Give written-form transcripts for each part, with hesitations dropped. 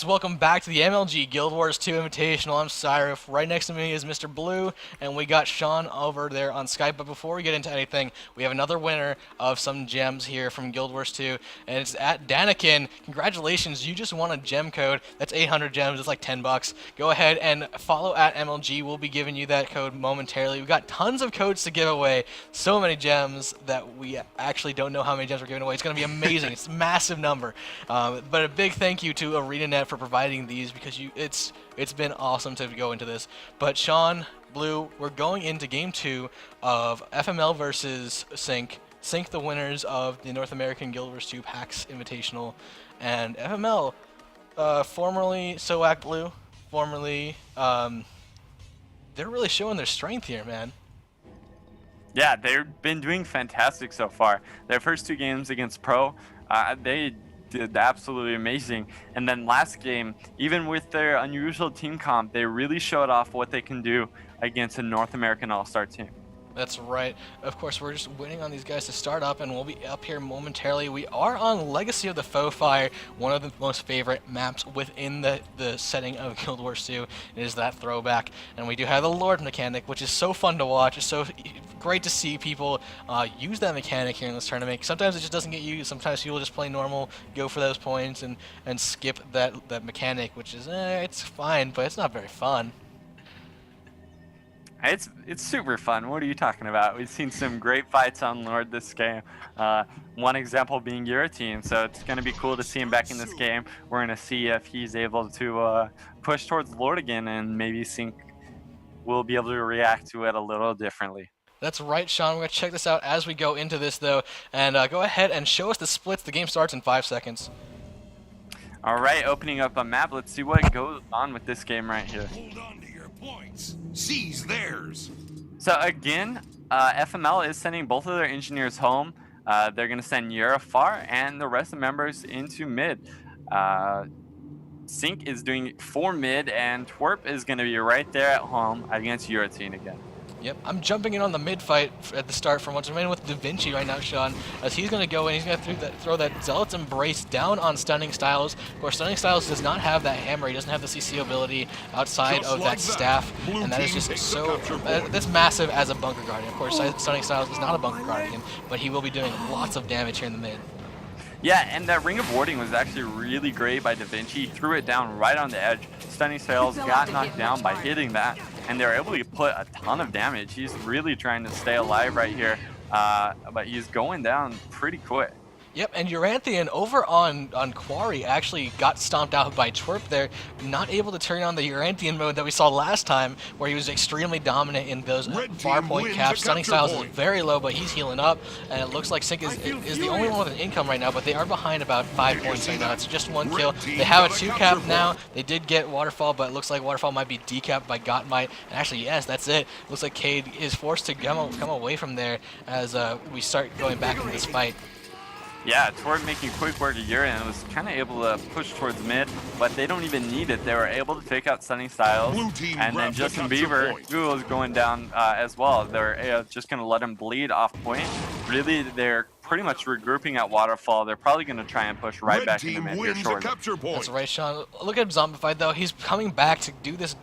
Welcome back to the MLG Guild Wars 2 Invitational. I'm Sireph. Right next to me is Mr. Blue, and we got Shawn over there on Skype. But before we get into anything, we have another winner of some gems here from Guild Wars 2, and it's at Danikin. Congratulations, you just won a gem code. That's 800 gems. It's like 10 bucks. Go ahead and follow at MLG. We'll be giving you that code momentarily. We've got tons of codes to give away. So many gems that we actually don't know how many gems we're giving away. It's going to be amazing. It's a massive number. But a big thank you to ArenaNet for providing these, because it's been awesome to go into this. But Shawn, Blue, we're going into game 2 of FML versus Sync. Sync, the winners of the North American Guild Wars 2 PAX Invitational, and FML, formerly SOAC Blue, formerly, they're really showing their strength here, man. Yeah, they've been doing fantastic so far. Their first 2 games against Pro, they did absolutely amazing. And then last game, even with their unusual team comp, they really showed off what they can do against a North American All-Star team. That's right. Of course, we're just waiting on these guys to start up, and we'll be up here momentarily. We are on Legacy of the Foe Fire, one of the most favorite maps within the setting of Guild Wars 2. It is that throwback. And we do have the Lord mechanic, which is so fun to watch. It's so great to see people use that mechanic here in this tournament. Sometimes it just doesn't get used. Sometimes people just play normal, go for those points, and skip that mechanic, which is, it's fine, but it's not very fun. It's super fun. What are you talking about? We've seen some great fights on Lord this game. One example being Euroteam, so it's going to be cool to see him back in this game. We're going to see if he's able to push towards Lord again, and maybe Sync will be able to react to it a little differently. That's right, Shawn. We're going to check this out as we go into this, though. And go ahead and show us the splits. The game starts in 5 seconds. All right, opening up a map. Let's see what goes on with this game right here. Hold on to your points. Seize theirs. So again, FML is sending both of their engineers home. They're going to send Yura far and the rest of the members into mid. Sync is doing 4 mid, and Twerp is going to be right there at home against Euroteam again. Yep, I'm jumping in on the mid fight at the start from once. I'm in with Da Vinci right now, Shawn, as he's going to go in. He's going to throw that Zealot's Embrace down on Stunning Styles. Of course, Stunning Styles does not have that hammer. He doesn't have the CC ability outside of that staff, and that is just so... that's massive as a Bunker Guardian. Of course, Stunning Styles is not a Bunker Guardian, but he will be doing lots of damage here in the mid. Yeah, and that Ring of Warding was actually really great by Da Vinci. He threw it down right on the edge. Stunning Styles got knocked down by hitting that, and they were able to put a ton of damage. He's really trying to stay alive right here, but he's going down pretty quick. Yep, and Uranthian over on Quarry actually got stomped out by Twerp there, not able to turn on the Uranthian mode that we saw last time, where he was extremely dominant in those far point caps. Stunning Styles is very low, but he's healing up, and it looks like Sync is the only one with an income right now, but they are behind about 5 points right now. It's just 1 kill. They have a 2 cap now. They did get Waterfall, but it looks like Waterfall might be decapped by Gottmite. And actually, yes, that's it. Looks like Cade is forced to come away from there as we start going back into this fight. Yeah, Twerp making quick work of Yura and was kind of able to push towards mid, but they don't even need it. They were able to take out Stunning Styles, and then Justin Bieber, who was going down as well. They're just going to let him bleed off point. Really, they're pretty much regrouping at Waterfall. They're probably going to try and push right back into mid here shortly. That's right, Shawn. Look at him zombified, though. He's coming back to do this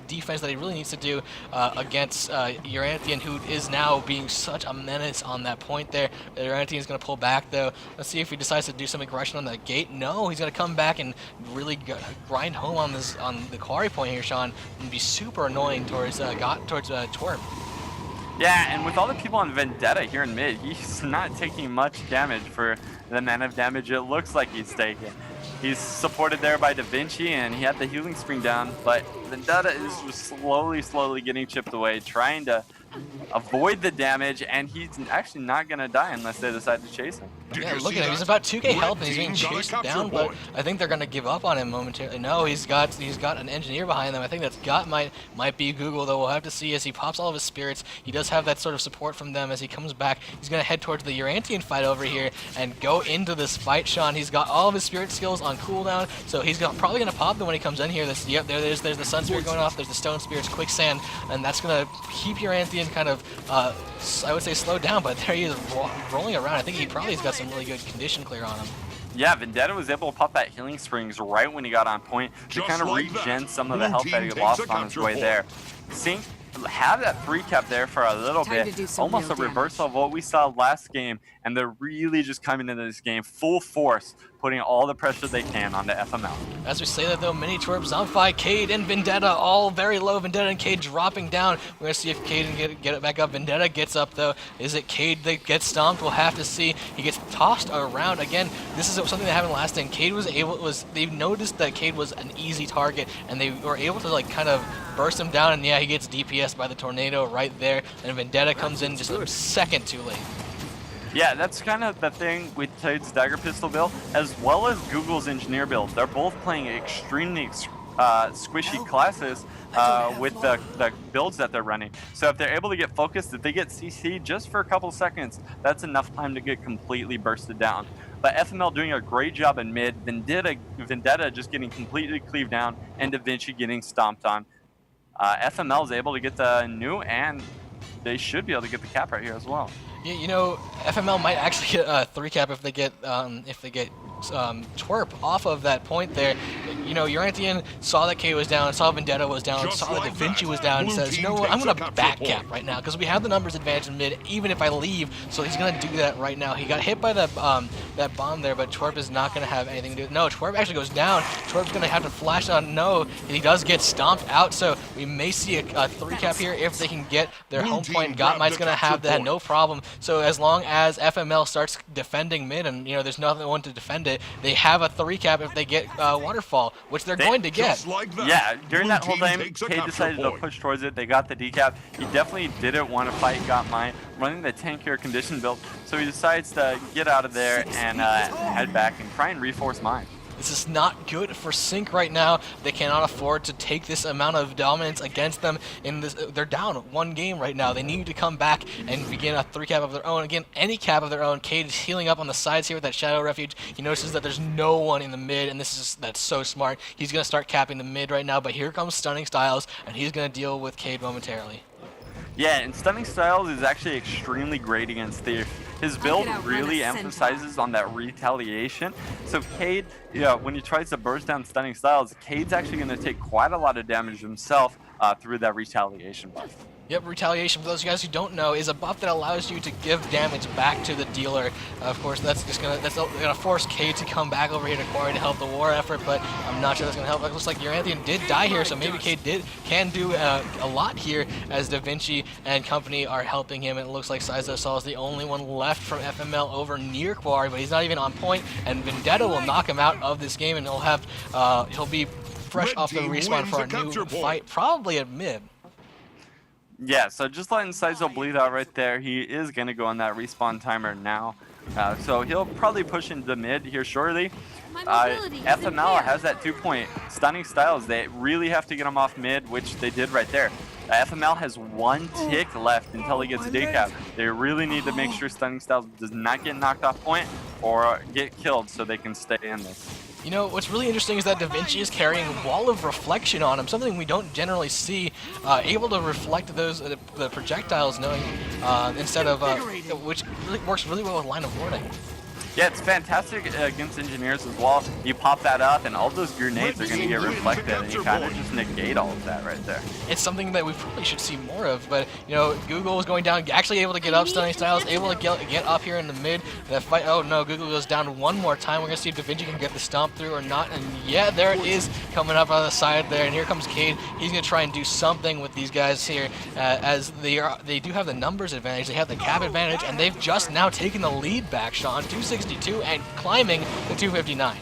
defense that he really needs to do against Uranthian, who is now being such a menace on that point there. Uranthian is going to pull back, though. Let's see if he decides to do some aggression on that gate. No, he's going to come back and really grind home on the quarry point here, Shawn, and be super annoying towards Twerp. Yeah, and with all the people on Vendetta here in mid, he's not taking much damage for the amount of damage it looks like he's taking. He's supported there by Da Vinci, and he had the healing screen down, but Vendetta is just slowly getting chipped away, trying to avoid the damage, and he's actually not going to die unless they decide to chase him. Yeah, look at him. He's about 2k health, and he's being chased down, but I think they're going to give up on him momentarily. No, he's got an engineer behind them. I think that's might be Google, though. We'll have to see as he pops all of his spirits. He does have that sort of support from them as he comes back. He's going to head towards the Uranthian fight over here and go into this fight, Shawn. He's got all of his spirit skills on cooldown, so he's probably going to pop them when he comes in here. Yep, there's the Sun Spirit going off. There's the Stone Spirit's Quicksand, and that's going to keep Uranthian kind of, I would say, slowed down, but there he is rolling around. I think he probably has got some really good condition clear on him. Yeah, Vendetta was able to pop that healing springs right when he got on point to Just kind of like regen that, some of the blue health team that he takes lost a on his capture way point. there. Sync have that 3 cap there for a little Time to bit, do some almost a real reversal damage. of what we saw last game, and they're really just coming into this game full force, putting all the pressure they can onto FML. As we say that though, Mini Twerp, Zombify, Cade, and Vendetta all very low. Vendetta and Cade dropping down. We're going to see if Cade can get it back up. Vendetta gets up though. Is it Cade that gets stomped? We'll have to see. He gets tossed around. Again, this is something that happened last time. Cade they noticed that Cade was an easy target, and they were able to like kind of burst him down, and yeah, he gets DPS by the tornado right there, and Vendetta comes in just a second too late. Yeah, that's kind of the thing with Cade's Dagger Pistol build, as well as Google's Engineer build. They're both playing extremely squishy classes with the builds that they're running. So if they're able to get focused, if they get CC just for a couple seconds, that's enough time to get completely bursted down. But FML doing a great job in mid, Vendetta just getting completely cleaved down, and Da Vinci getting stomped on. FML is able to get the new, and they should be able to get the cap right here as well. Yeah, you know, FML might actually get a 3 cap if they get Twerp off of that point there. You know, Uranthian saw that K was down, saw Vendetta was down, Just saw that like Da Vinci that, was down, and blue says, you know team what, I'm takes going a to capture back point. cap right now because we have the numbers advantage in mid, even if I leave. So he's going to do that right now. He got hit by that bomb there, but Twerp is not going to have anything to do with it. No, Twerp actually goes down. Twerp's going to have to flash on. No, he does get stomped out, so we may see a 3 cap here if they can get their Blue home team point. grabbed Gottmite's the going to have capture that, point. no problem. So as long as FML starts defending mid and, you know, there's nothing one to defend it, they have a 3 cap if they get Waterfall, which they're going to get. Just like that, Yeah, during blue that whole team time, takes a Cade capture decided to point. push towards it. They got the decap. He definitely didn't want to fight Gottmite, running the tankier condition build, so he decides to get out of there and head back and try and reforce mine. This is not good for Sync right now. They cannot afford to take this amount of dominance against them in this. They're down 1 game right now. They need to come back and begin a 3 cap of their own. Again, any cap of their own. Cade is healing up on the sides here with that Shadow Refuge. He notices that there's no one in the mid, and that's so smart. He's going to start capping the mid right now, but here comes Stunning Styles, and he's going to deal with Cade momentarily. Yeah, and Stunning Styles is actually extremely great against Thief. His build really emphasizes on that retaliation. So Cade, when he tries to burst down Stunning Styles, Cade's actually going to take quite a lot of damage himself through that retaliation buff. Yep, Retaliation, for those of you guys who don't know, is a buff that allows you to give damage back to the dealer. Of course, that's gonna force Cade to come back over here to Quarry to help the war effort, but I'm not sure that's gonna help. It looks like Uranthian did die here, so maybe Cade can do a lot here as Da Vinci and company are helping him. And it looks like Sizo Sol is the only one left from FML over near Quarry, but he's not even on point. And Vendetta will knock him out of this game, and he'll be fresh Red off the team respawn wins for a the new capture point. fight, probably at mid. Yeah, so just letting Sizo bleed out right there. He is going to go on that respawn timer now. So he'll probably push into mid here shortly. FML has that 2-point. Stunning Styles, they really have to get him off mid, which they did right there. FML has 1 tick left until he gets decap. They really need to make sure Stunning Styles does not get knocked off point or get killed so they can stay in this. You know, what's really interesting is that Da Vinci is carrying Wall of Reflection on him, something we don't generally see, able to reflect those the projectiles knowing instead of, which really works really well with Line of Warning. Yeah, it's fantastic against engineers as well. You pop that up, and all those grenades are going to get reflected, and you kind of just negate all of that right there. It's something that we probably should see more of, but, you know, Google is going down, actually able to get up, Stunning Styles, able to get up here in the mid. That fight, oh no, Google goes down 1 more time. We're going to see if Da Vinci can get the stomp through or not, and yeah, there it is, coming up on the side there, and here comes Cade. He's going to try and do something with these guys here, as they do have the numbers advantage, they have the cap advantage, and they've just now taken the lead back, Shawn, 262 and climbing to 259.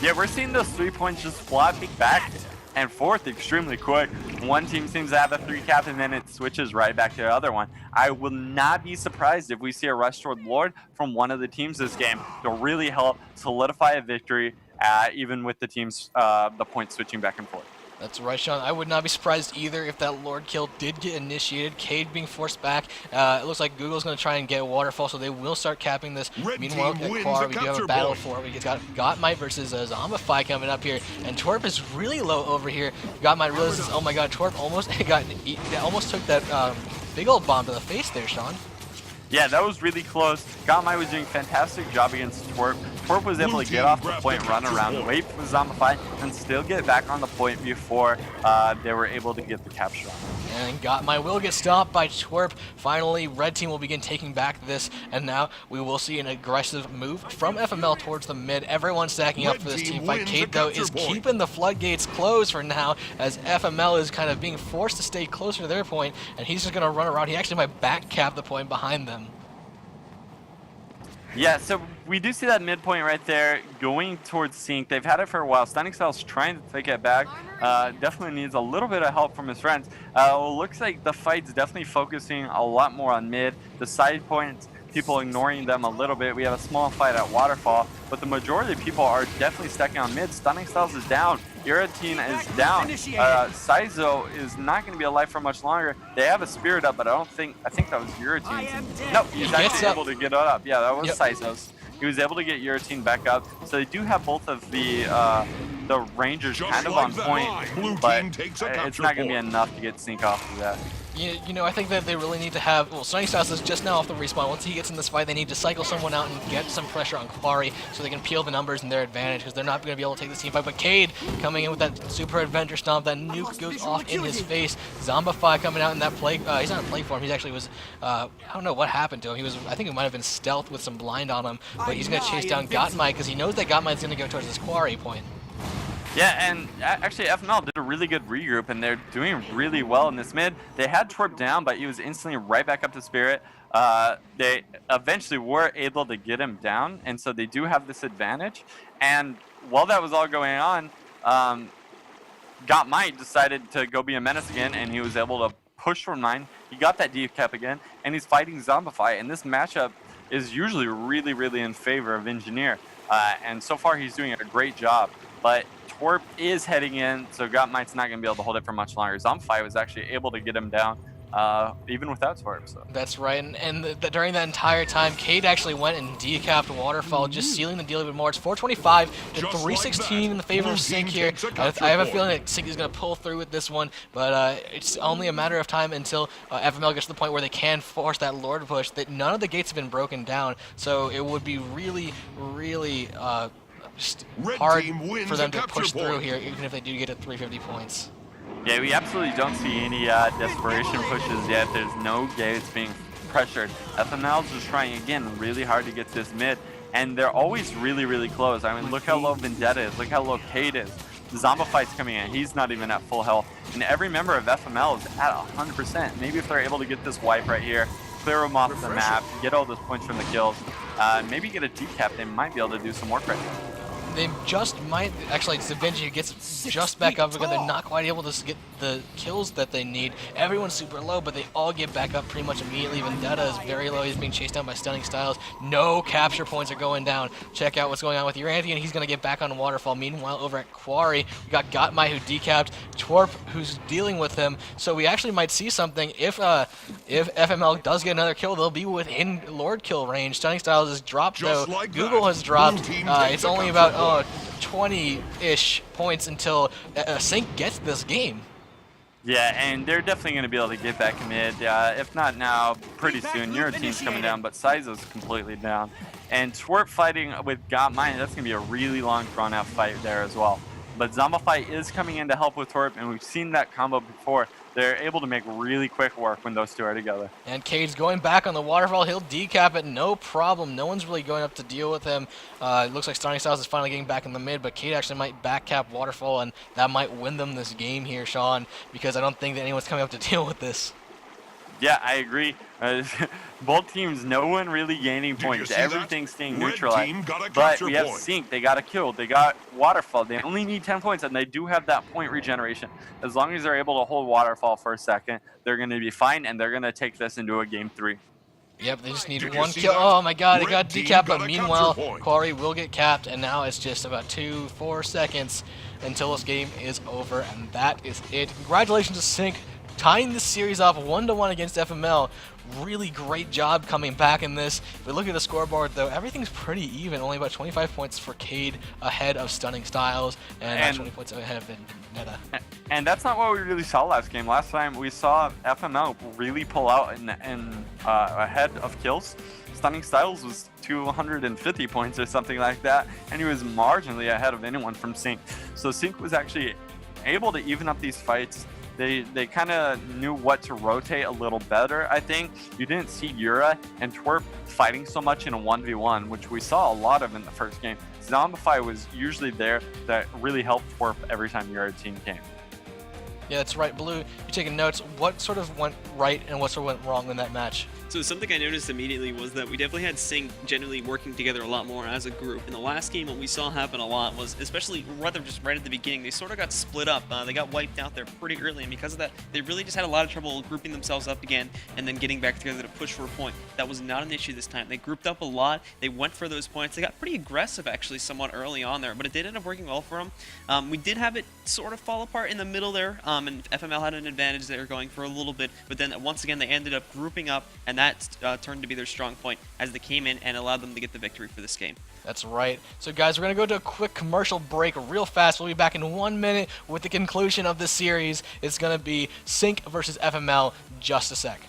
Yeah, we're seeing those 3 points just flopping back and forth extremely quick. One team seems to have a 3 cap and then it switches right back to the other one. I will not be surprised if we see a rush toward Lord from one of the teams this game to really help solidify a victory, even with the teams, the points switching back and forth. That's right, Shawn. I would not be surprised either if that Lord kill did get initiated. Cade being forced back. It looks like Google's going to try and get Waterfall, so they will start capping this. Red Meanwhile, team at wins Quar, the we do have a capture battle point. for it. We got Gottmite versus Zombify coming up here, and Twerp is really low over here. Gottmite realizes, oh my god, Twerp almost almost took that big old bomb to the face there, Shawn. Yeah, that was really close. Gottmite was doing a fantastic job against Twerp, Twerp was able to get off the point, run around, wait for Zombify, and still get back on the point before they were able to get the capture on. And Gotmai will get stopped by Twerp. Finally, red team will begin taking back this, and now we will see an aggressive move from FML towards the mid. Everyone stacking up for this team fight. Cade, though, is keeping the floodgates closed for now, as FML is kind of being forced to stay closer to their point, and he's just going to run around. He actually might back cap the point behind them. Yeah, so we do see that midpoint right there going towards Sync. They've had it for a while. Stunning Style's trying to take it back. Definitely needs a little bit of help from his friends. Looks like the fight's definitely focusing a lot more on mid. The side points, people ignoring them a little bit. We have a small fight at Waterfall, but the majority of people are definitely stacking on mid. Stunning Styles is down. Giratina is down. Saizo is not going to be alive for much longer. They have a spirit up, but I think that was Giratina. No, he's actually able to get it up. Yeah, that was Saizo's. He was able to get Giratina back up. So they do have both of the Rangers kind of on point, but it's not going to be enough to get Sync off of that. You know, I think that they really need to have, well, Stunning Styles is just now off the respawn. Once he gets in this fight, they need to cycle someone out and get some pressure on Quarry so they can peel the numbers in their advantage, because they're not going to be able to take this team fight. But Cade coming in with that super adventure stomp, that nuke goes off in his face. Zombify coming out in that plague, he's not in plague form, he actually was, I don't know what happened to him. He was, I think it might have been stealth with some blind on him, but he's going to chase down Gotmai because he knows that Gotmai's going to go towards this Quarry point. Yeah, and actually FML did a really good regroup, and they're doing really well in this mid. They had Twerp down, but he was instantly right back up to Spirit. They eventually were able to get him down, and so they do have this advantage. And while that was all going on, Gotmai decided to go be a menace again, and he was able to push from 9. He got that deep cap again, and he's fighting Zombify, and this matchup is usually really, really in favor of Engineer. And so far, he's doing a great job. But Twerp is heading in, so Gotmai's not going to be able to hold it for much longer. Zombify was actually able to get him down, even without Twerp. So. That's right, and during that entire time, Cade actually went and decapped Waterfall, just sealing the deal even more. It's 425 to 316 in the favor of Sync here. I have a feeling that Sync is going to pull through with this one, but it's only a matter of time until FML gets to the point where they can force that Lord push. That none of the gates have been broken down, so it would be really, really just hard for them to push through here, even if they do get to 350 points. Yeah, we absolutely don't see any desperation pushes yet. There's no gates being pressured. FML's just trying again really hard to get this mid, and they're always really, really close. I mean, look how low Vendetta is. Look how low Cade is. Zombify's coming in. He's not even at full health, and every member of FML is at 100%. Maybe if they're able to get this wipe right here, clear them off the map, get all those points from the kills, maybe get a decap, they might be able to do some work right now. They just might, actually it's Da Vinci who gets just back up because they're not quite able to get the kills that they need. Everyone's super low, but they all get back up pretty much immediately. Vendetta is very low, he's being chased down by Stunning Styles. No capture points are going down. Check out what's going on with Uranthi, and he's going to get back on Waterfall. Meanwhile, over at Quarry, we got Gotmai who decapped, Twerp who's dealing with him. So we actually might see something. If FML does get another kill, they'll be within Lord kill range. Stunning Styles is dropped though. Google has dropped. It's only about 20-ish points until Sync gets this game. Yeah, and they're definitely going to be able to get back in mid. If not now, pretty soon. Your team's coming down, but Saizo's completely down. And Twerp fighting with Gotmai, that's going to be a really long, drawn-out fight there as well. But Zombify is coming in to help with Twerp, and we've seen that combo before. They're able to make really quick work when those two are together. And Cade's going back on the Waterfall. He'll decap it, no problem. No one's really going up to deal with him. It looks like Stunning Styles is finally getting back in the mid, but Cade actually might back cap Waterfall, and that might win them this game here, Shawn, because I don't think that anyone's coming up to deal with this. Yeah, I agree. Both teams, no one really gaining points. Everything's staying neutralized. But we have Sync. They got a kill. They got Waterfall. They only need 10 points, and they do have that point regeneration. As long as they're able to hold Waterfall for a second, they're going to be fine, and they're going to take this into a game 3. Yep, they just need one kill. Oh my god, it got decapped, but meanwhile, Quarry will get capped, and now it's just about 2-4 seconds until this game is over, and that is it. Congratulations to Sync, tying this series off 1-1 against FML. Really great job coming back in this. If we look at the scoreboard, though, everything's pretty even. Only about 25 points for Cade ahead of Stunning Styles, and 20 points ahead of Vendetta. And that's not what we really saw last game. Last time we saw FML really pull out and ahead of kills. Stunning Styles was 250 points or something like that, and he was marginally ahead of anyone from Sync. So Sync was actually able to even up these fights. They kind of knew what to rotate a little better, I think. You didn't see Yura and Twerp fighting so much in a 1v1, which we saw a lot of in the first game. Zombify was usually there that really helped Twerp every time Yura team came. Yeah, that's right. Blue, you're taking notes. What sort of went right and what sort of went wrong in that match? So something I noticed immediately was that we definitely had Sync generally working together a lot more as a group. In the last game, what we saw happen a lot was, especially rather just right at the beginning, they sort of got split up. They got wiped out there pretty early, and because of that, they really just had a lot of trouble grouping themselves up again and then getting back together to push for a point. That was not an issue this time. They grouped up a lot. They went for those points. They got pretty aggressive, actually, somewhat early on there, but it did end up working well for them. We did have it sort of fall apart in the middle there, and FML had an advantage there going for a little bit, but then once again, they ended up grouping up, and that turned to be their strong point as they came in and allowed them to get the victory for this game. That's right. So guys, we're going to go to a quick commercial break real fast. We'll be back in 1 minute with the conclusion of the series. It's going to be Sync versus FML. Just a sec.